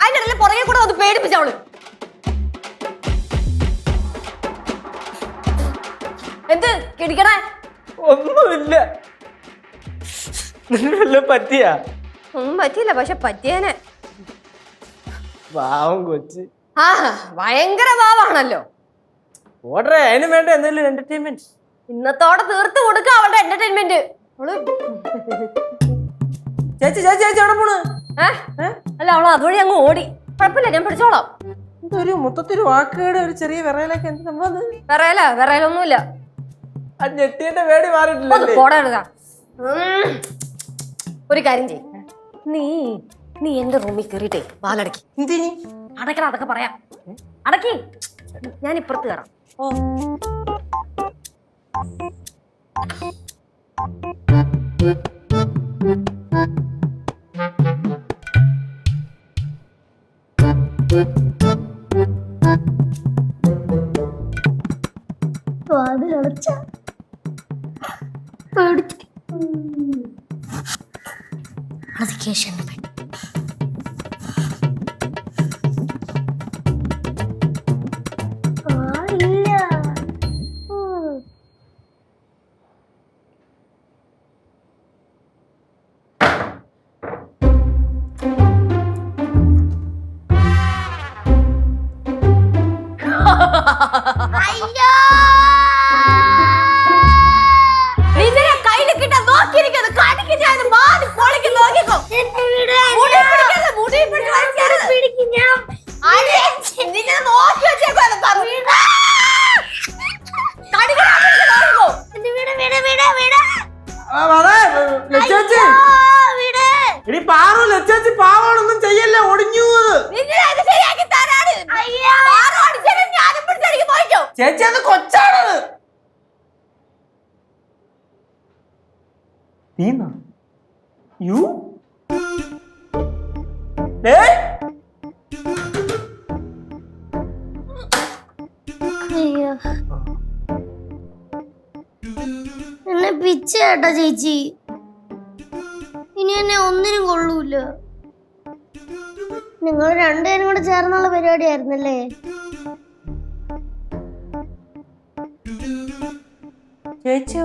അതിന്റെ പുറകെ കൂടെ ഒന്ന് പേടിപ്പിച്ചവള്. എന്ത് കിടിക്കണേ? ഒന്നുമില്ല. പറ്റിയ ഒന്നും പറ്റിയില്ല, പക്ഷെ പറ്റിയേനെ. പാവം കൊച്ച്. ആ ഭയങ്കര പാവാണല്ലോ. ഓർഡർ അതിന് വേണ്ട എന്തെങ്കിലും എന്റർടൈൻമെന്റ് ഇന്നത്തോടെ തീർത്ത് കൊടുക്ക അവളുടെ എന്റർടൈൻമെന്റ്. ചേച്ചി ചേച്ചി ചേച്ചി എവിടെ പോണ്? അല്ല അവള് അതുവഴി അങ്ങ് ഓടി. കുഴപ്പമില്ല, ഞാൻ പിടിച്ചോളാം. എന്തൊരു മൊത്തത്തിൽ വാക്കുകളുടെ ഒരു ചെറിയ വിറയലൊക്കെ എന്ത് സംഭവം? വിറയലൊന്നുമില്ല. ആ ഞെട്ടിയുടെ വേടി മാറിയിട്ടില്ല. ഒരു കാര്യം ചെയ്, നീ എന്റെ റൂമിൽ കയറിയിട്ടേ വാലടക്കി. എന്തിനി അടക്കണം, അതൊക്കെ പറയാം. അടക്കി, ഞാൻ ഇപ്പുറത്ത് കയറാം. ഓ പാവാണൊന്നും ചെയ്യല്ലേ, ഒടിഞ്ഞു. ചേച്ചി അത് കൊച്ചാണ്. യു എന്നെ പിച്ചേട്ടാ ചേച്ചി, ഇനി എന്നെ ഒന്നിനും കൊള്ളൂല. നിങ്ങൾ രണ്ടുപേരും കൂടെ ചേർന്നുള്ള പരിപാടിയായിരുന്നല്ലേ? ചേച്ചി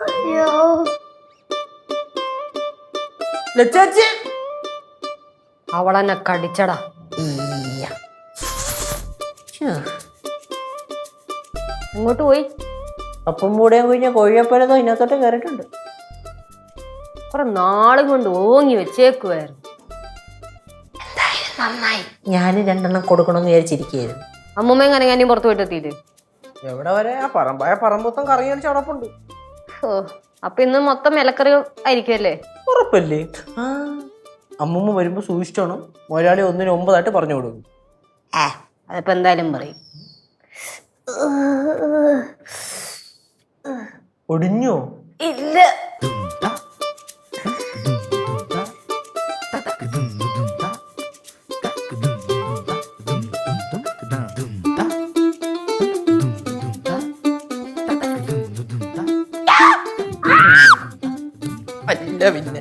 അയ്യോ ചേച്ചി അവളെന്നെ കടിച്ചടാ. എങ്ങോട്ട് പോയി? അപ്പം മൂടേം കുഞ്ഞ കോഴിയപ്പോഴത്തോ ഇതിനകത്തോട്ട് കയറിയിട്ടുണ്ട്. കുറെ നാളും കൊണ്ട് ഓങ്ങി വെച്ചേക്കുവായിരുന്നു. നന്നായി, ഞാൻ 2 എണ്ണം കൊടുക്കണമെന്ന് വിചാരിച്ചിരിക്കുകയായിരുന്നു. അമ്മൂമ്മയും കനങ്ങാനും പുറത്തു പോയിട്ട് എത്തിയില്ലേ? എവിടെ വരെ? ആ പറമ്പൊത്തം കറി കാണിച്ച് അടപ്പുണ്ട്. ഓ, അപ്പൊ ഇന്ന് മൊത്തം ഇലക്കറി ആയിരിക്കുമല്ലേ? ഉറപ്പല്ലേ? ആ അമ്മൂമ്മ വരുമ്പോ സൂക്ഷിച്ചോണം. മുതലാളി 1-ന് 9 പറഞ്ഞു കൊടുക്കും. അതിപ്പോ എന്തായാലും പറയും. ഒടിഞ്ഞോ? ഇല്ല. അല്ല പിന്നെ